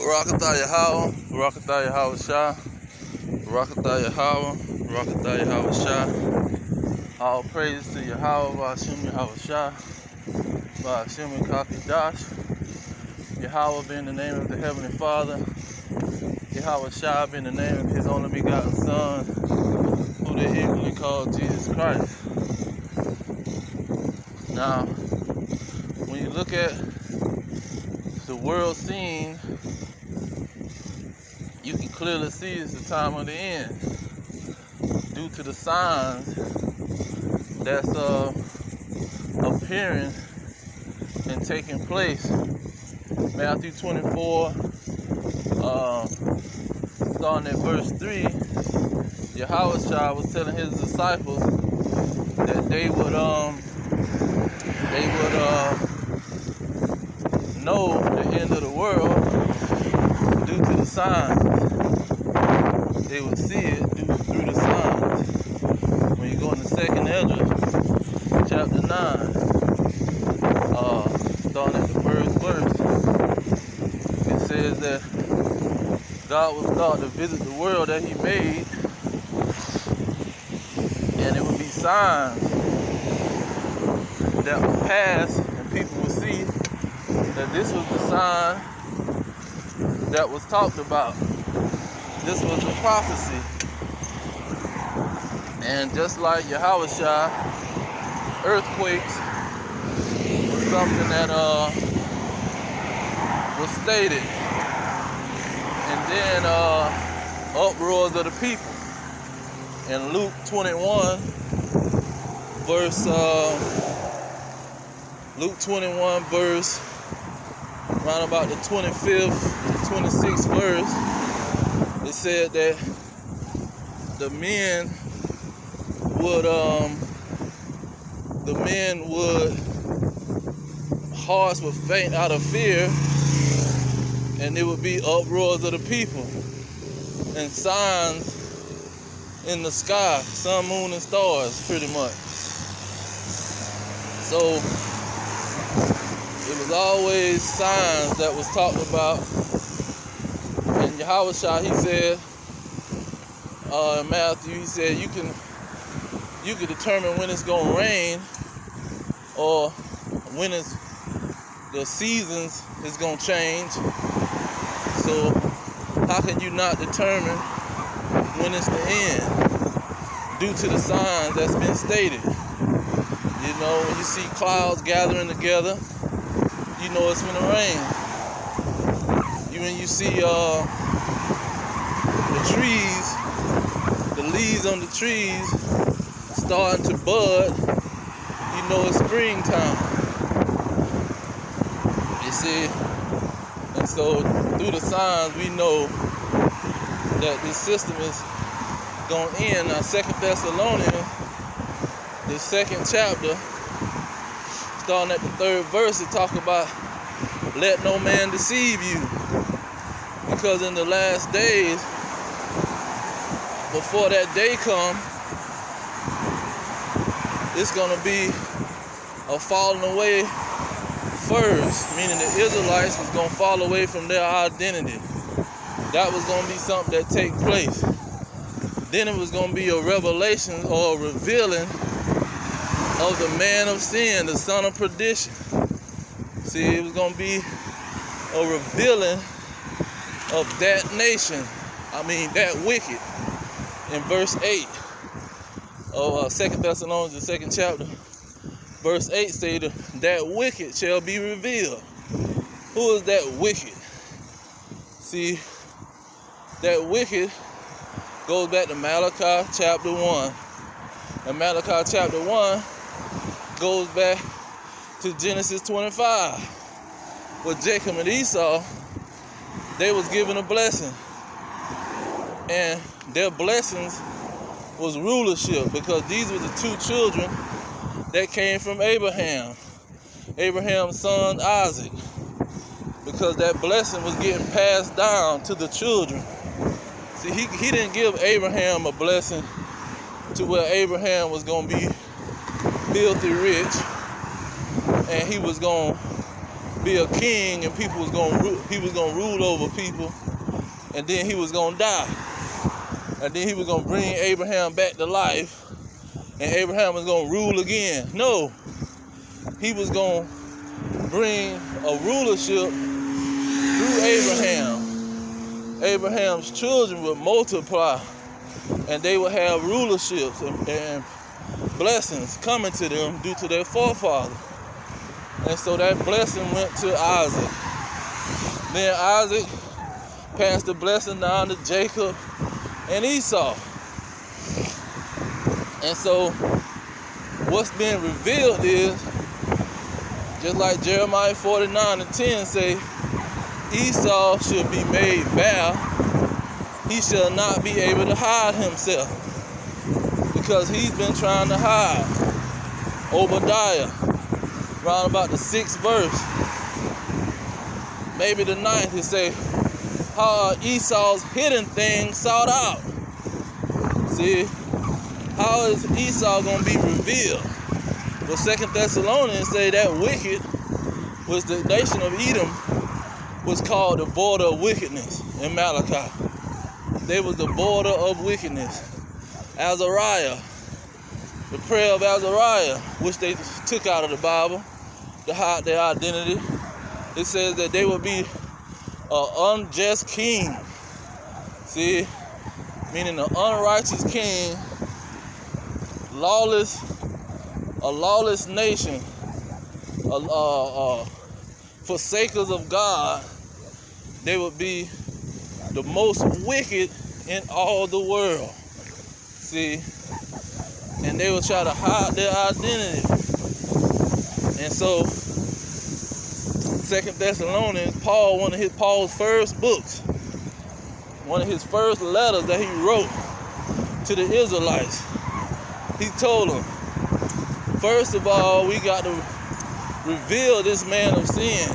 Barakatah Yahweh, Barakatah Yahweh Shah, Barakatah Yahweh, Barakatah Yahweh Shah. All praise to Yahweh, Ba'ashem Yahweh Shah, Ba'ashem Kakidash. Yahweh being the name of the Heavenly Father, Yahweh Shah being the name of His only begotten Son, who they equally call Jesus Christ. Now, when you look at the world scene, you can clearly see it's the time of the end due to the signs that's appearing and taking place. Matthew 24, starting at verse 3, Yahweh was telling his disciples that they would know the end of the world due to the signs. They would see it through the signs. When you go into 2nd Ezra, chapter 9, starting at the first verse, it says that God will start to visit the world that He made, and it would be signs that would pass, and people would see that this was the sign that was talked about. This was the prophecy. And just like Yahweh Shah, earthquakes was something that was stated. And then uproars of the people. In Luke 21, verse around about the 25th, 26th verse, it said that the men would hearts would faint out of fear, and there would be uproars of the people and signs in the sky, sun, moon, and stars, pretty much. So it was always signs that was talked about. And Yahweh Shah, he said in Matthew, he said you can determine when it's gonna rain or when the seasons is gonna change. So how can you not determine when it's the end due to the signs that's been stated? You know, when you see clouds gathering together, you know it's gonna rain. When you see the trees, the leaves on the trees starting to bud, you know it's springtime. You see? And so through the signs we know that this system is gonna end. Now 2nd Thessalonians, the 2nd chapter, starting at the 3rd verse, it talk about let no man deceive you. Because in the last days, before that day come, it's gonna be a falling away first, meaning the Israelites was gonna fall away from their identity. That was gonna be something that take place. Then it was gonna be a revelation or a revealing of the man of sin, the son of perdition. See, it was gonna be a revealing of that nation, that wicked. In verse 8 of 2nd Thessalonians, the 2nd chapter, verse 8 say that wicked shall be revealed. Who is that wicked? See, that wicked goes back to Malachi chapter 1. And Malachi chapter 1 goes back to Genesis 25. With Jacob and Esau, they was given a blessing. And their blessings was rulership, because these were the two children that came from Abraham. Abraham's son Isaac. Because that blessing was getting passed down to the children. See, he didn't give Abraham a blessing to where Abraham was going to be filthy rich and he was going to be a king, and he was gonna rule over people, and then he was gonna die, and then he was gonna bring Abraham back to life, and Abraham was gonna rule again. No, he was gonna bring a rulership through Abraham. Abraham's children would multiply, and they would have rulerships and blessings coming to them due to their forefather. And so that blessing went to Isaac. Then Isaac passed the blessing down to Jacob and Esau. And so what's being revealed is, just like Jeremiah 49:10 say, Esau should be made bare. He shall not be able to hide himself, because he's been trying to hide. Obadiah, round about the 6th verse, maybe the 9th, it say, how are Esau's hidden things sought out? See, how is Esau going to be revealed? Well, 2 Thessalonians say that wicked was the nation of Edom, was called the border of wickedness in Malachi. They was the border of wickedness. Azariah, the prayer of Azariah, which they took out of the Bible to hide their identity. It says that they would be an unjust king. See, meaning an unrighteous king, a lawless nation, forsakers of God. They would be the most wicked in all the world. See, and they would try to hide their identity. And so 2 Thessalonians, Paul, one of Paul's first books, one of his first letters that he wrote to the Israelites, he told them, first of all, we got to reveal this man of sin.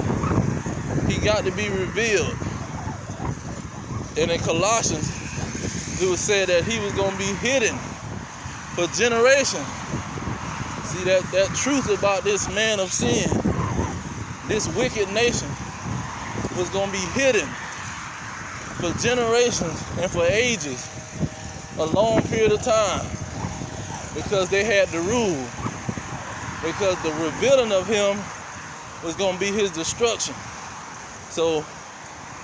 He got to be revealed. And in Colossians, it was said that he was going to be hidden for generations. See, that truth about this man of sin, this wicked nation, was going to be hidden for generations and for ages, a long period of time, because they had to rule, because the revealing of him was going to be his destruction. So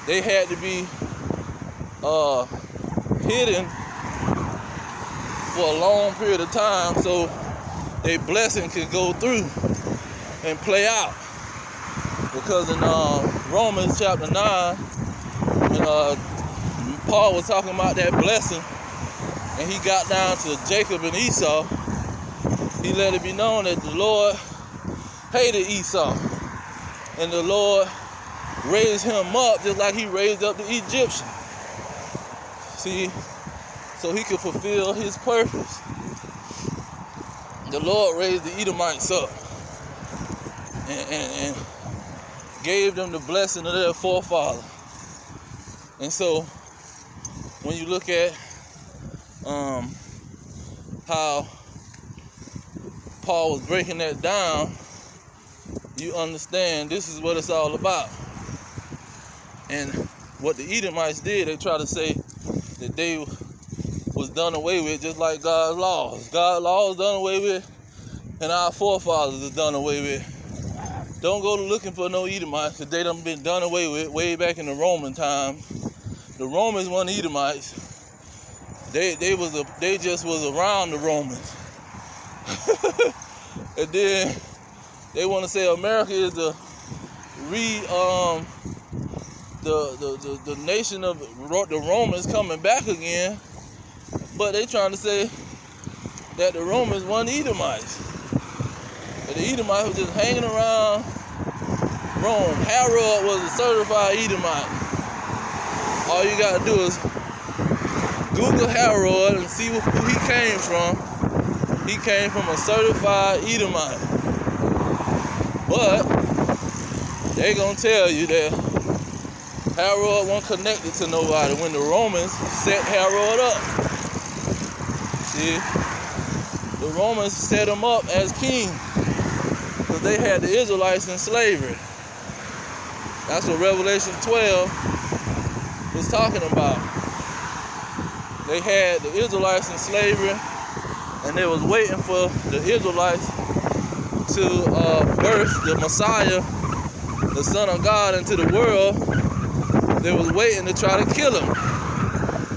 they had to be hidden for a long period of time so their blessing could go through and play out. Because in Romans chapter 9, when Paul was talking about that blessing, and he got down to Jacob and Esau, he let it be known that the Lord hated Esau, and the Lord raised him up just like he raised up the Egyptian. See, so he could fulfill his purpose. The Lord raised the Edomites up and gave them the blessing of their forefather. And so when you look at how Paul was breaking that down, you understand this is what it's all about. And what the Edomites did, they try to say that they was done away with, just like God's laws. God's laws done away with, and our forefathers is done away with. Don't go looking for no Edomites, because they done been done away with way back in the Roman time. The Romans weren't Edomites. They just was around the Romans. And then they want to say America is the nation of the Romans coming back again, but they trying to say that the Romans weren't Edomites. That the Edomites was just hanging around Rome. Herod was a certified Edomite. All you gotta do is Google Herod and see who he came from. He came from a certified Edomite. But they gonna tell you that Herod wasn't connected to nobody when the Romans set Herod up. See, the Romans set him up as king because they had the Israelites in slavery. That's what Revelation 12 was talking about. They had the Israelites in slavery, and they was waiting for the Israelites to birth the Messiah, the Son of God, into the world. They was waiting to try to kill him.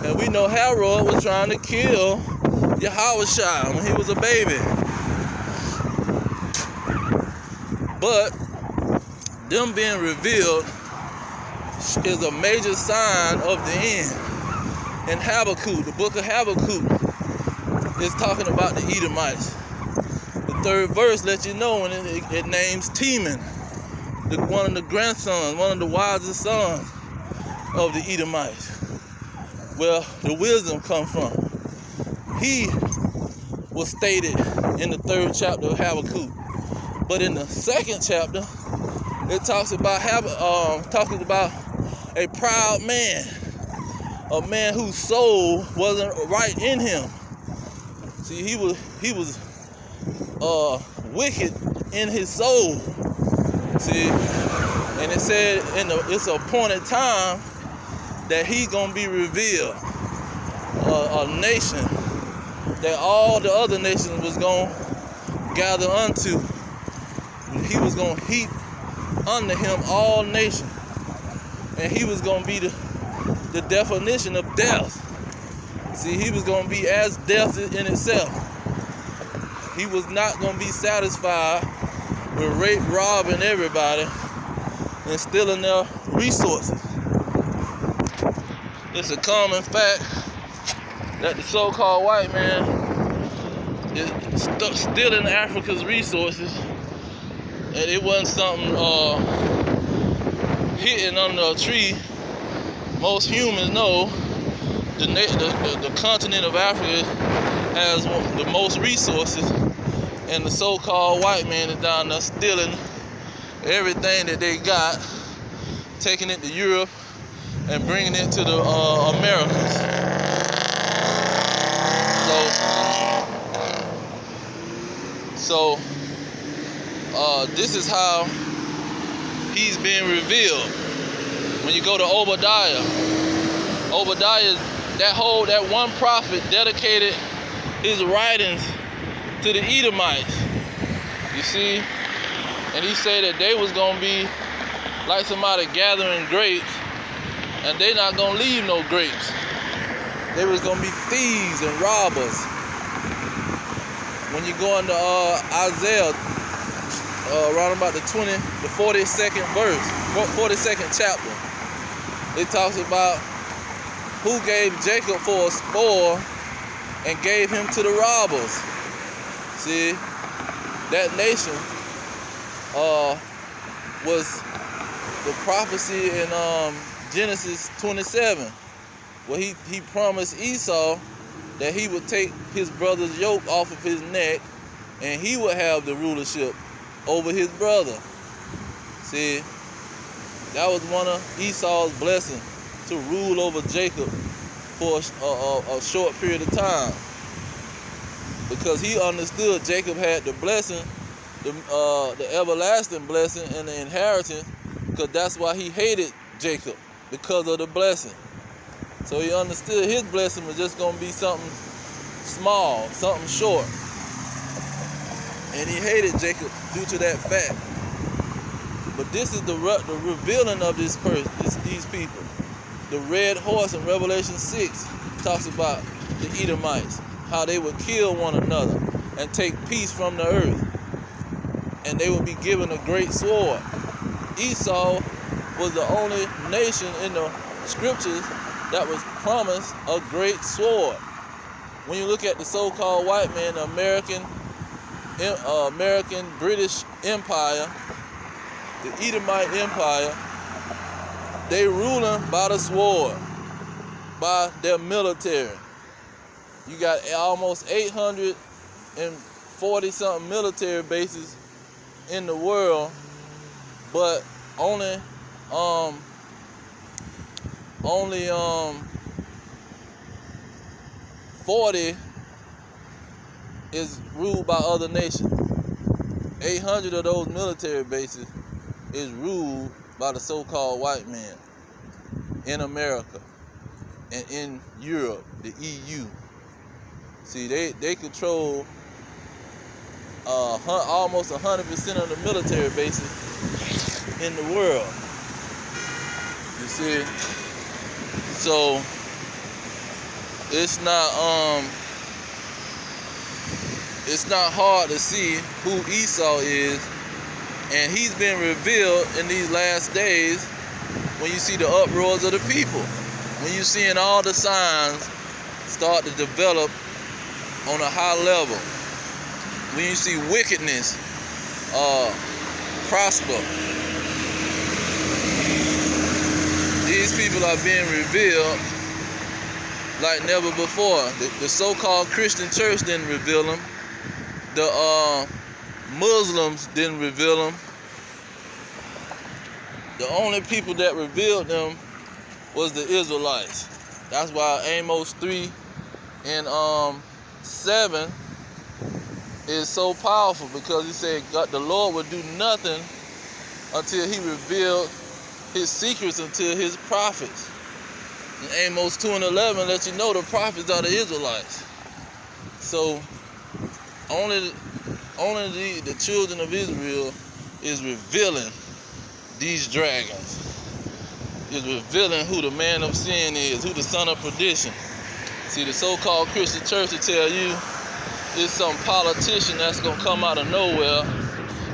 And we know Herod was trying to kill Yahushua when he was a baby. But them being revealed is a major sign of the end. In Habakkuk, the book of Habakkuk is talking about the Edomites. The 3rd verse lets you know when it names Teman, one of the grandsons, one of the wisest sons of the Edomites, where the wisdom comes from. He was stated in the 3rd chapter of Habakkuk. But in the 2nd chapter, it talks about a proud man, a man whose soul wasn't right in him. See, he was wicked in his soul. See, and it said it's appointed time that he gonna be revealed, a nation that all the other nations was gonna gather unto. He was gonna heap under him all nations, and he was gonna be the definition of death. See, he was gonna be as death in itself. He was not gonna be satisfied with rape, robbing everybody, and stealing their resources. It's a common fact that the so-called white man is stealing Africa's resources, and it wasn't something hidden under a tree. Most humans know the continent of Africa has the most resources, and the so-called white man is down there stealing everything that they got, taking it to Europe and bringing it to the Americas. So this is how he's being revealed. When you go to Obadiah, that one prophet dedicated his writings to the Edomites. You see? And he said that they was gonna be like somebody gathering grapes, and they not gonna leave no grapes. They was gonna be thieves and robbers. When you go into Isaiah, around about the 42nd verse, 42nd chapter, it talks about who gave Jacob for a spoil and gave him to the robbers. See, that nation was the prophecy in Genesis 27, where he promised Esau that he would take his brother's yoke off of his neck, and he would have the rulership over his brother. See, that was one of Esau's blessings, to rule over Jacob for a short period of time, because he understood Jacob had the blessing, the everlasting blessing and the inheritance, because that's why he hated Jacob, because of the blessing. So he understood his blessing was just going to be something small, something short. And he hated Jacob due to that fact. But this is the revealing of these people. The red horse in Revelation 6 talks about the Edomites, how they would kill one another and take peace from the earth. And they would be given a great sword. Esau was the only nation in the scriptures that was promised a great sword. When you look at the so-called white man, the American British Empire, the Edomite Empire, they ruling by the sword, by their military. You got almost 840 something military bases in the world, but only 40 is ruled by other nations. 800 of those military bases is ruled by the so-called white man in America and in Europe, the EU. See, they control almost 100% of the military bases in the world. You see, so it's not hard to see who Esau is, and he's been revealed in these last days when you see the uproars of the people, when you're seeing all the signs start to develop on a high level, when you see wickedness prosper. These people are being revealed like never before. The so-called Christian church didn't reveal them. The Muslims didn't reveal them. The only people that revealed them was the Israelites. That's why Amos 3 and 7 is so powerful, because he said God, the Lord would do nothing until he revealed his secrets unto his prophets. And Amos 2 and 11 lets you know the prophets are the Israelites. So only the children of Israel is revealing these dragons, is revealing who the man of sin is, who the son of perdition. See, the so-called Christian church will tell you it's some politician that's going to come out of nowhere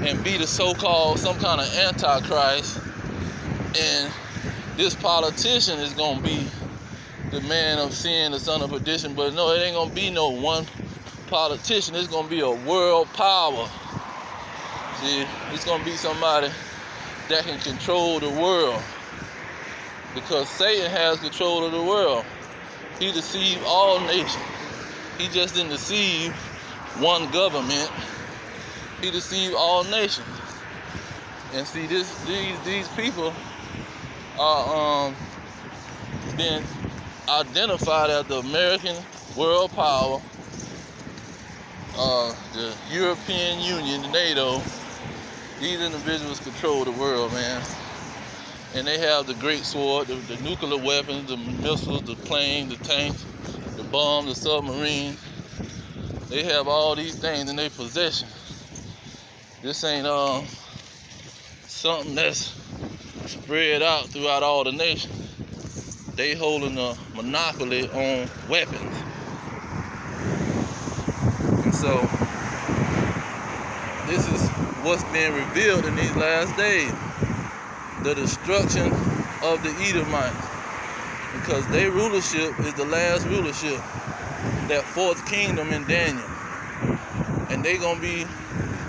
and be the so-called some kind of antichrist, and this politician is going to be the man of sin, the son of perdition. But no, it ain't going to be no one politician. It's going to be a world power. See, it's going to be somebody that can control the world, because Satan has control of the world. He deceived all nations. He just didn't deceive one government. He deceived all nations. And see, these people are being identified as the American world power, the European Union, the NATO. These individuals control the world, man. And they have the great sword, the nuclear weapons, the missiles, the planes, the tanks, the bombs, the submarines. They have all these things in their possession. This ain't something that's spread out throughout all the nations. They holding a monopoly on weapons. And so this is what's being revealed in these last days. The destruction of the Edomites, because their rulership is the last rulership, that fourth kingdom in Daniel, and they're gonna be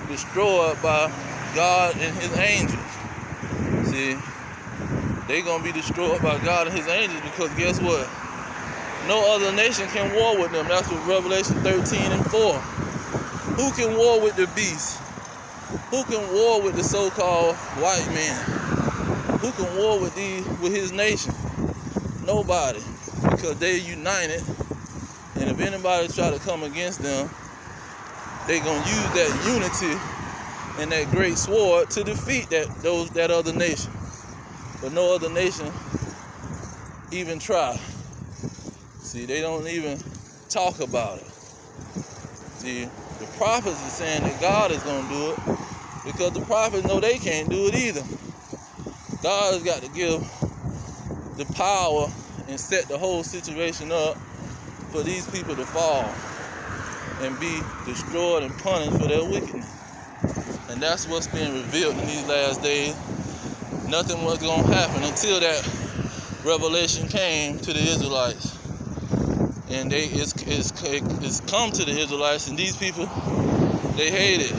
destroyed by God and his angels. See, they're gonna be destroyed by God and his angels, because guess what? No other nation can war with them. That's what Revelation 13 and 4. Who can war with the beast? Who can war with the so-called white man? Who can war with his nation? Nobody, because they're united. And if anybody try to come against them, they're gonna use that unity and that great sword to defeat that other nation. But no other nation even try. See, they don't even talk about it. See, the prophets are saying that God is gonna do it, because the prophets know they can't do it either. God has got to give the power and set the whole situation up for these people to fall and be destroyed and punished for their wickedness. And that's what's being revealed in these last days. Nothing was going to happen until that revelation came to the Israelites. And it's come to the Israelites, and these people, they hate it.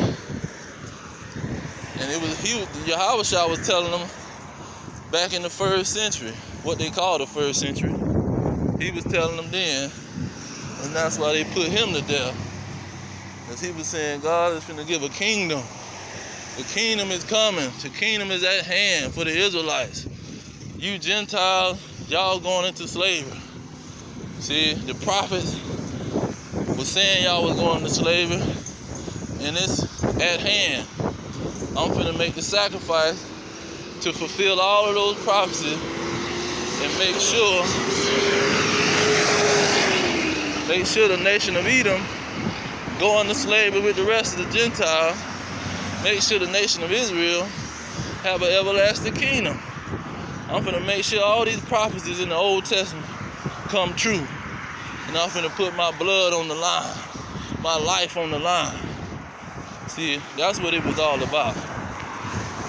And Yahushua was telling them back in the first century, what they call the first century. He was telling them then, and that's why they put him to death. Because he was saying God is going to give a kingdom. The kingdom is coming. The kingdom is at hand for the Israelites. You Gentiles, y'all going into slavery. See, the prophets were saying y'all was going into slavery, and it's at hand. I'm finna make the sacrifice to fulfill all of those prophecies and make sure the nation of Edom go into slavery with the rest of the Gentiles. Make sure the nation of Israel have an everlasting kingdom. I'm going to make sure all these prophecies in the Old Testament come true. And I'm going to put my blood on the line, my life on the line. See, that's what it was all about.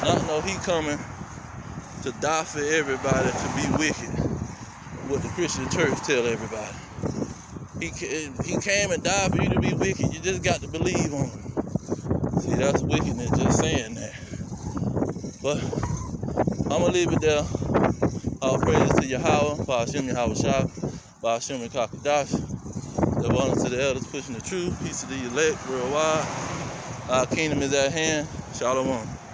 Not know he coming to die for everybody to be wicked. What the Christian church tell everybody. He came and died for you to be wicked. You just got to believe on him. See, that's wickedness, just saying that. But I'm going to leave it there. All praise to Yahweh, Ba'ashem Yahweh Shah, Ba'ashem Kakadash. The honor to the elders pushing the truth. Peace to the elect worldwide. Our kingdom is at hand. Shalom.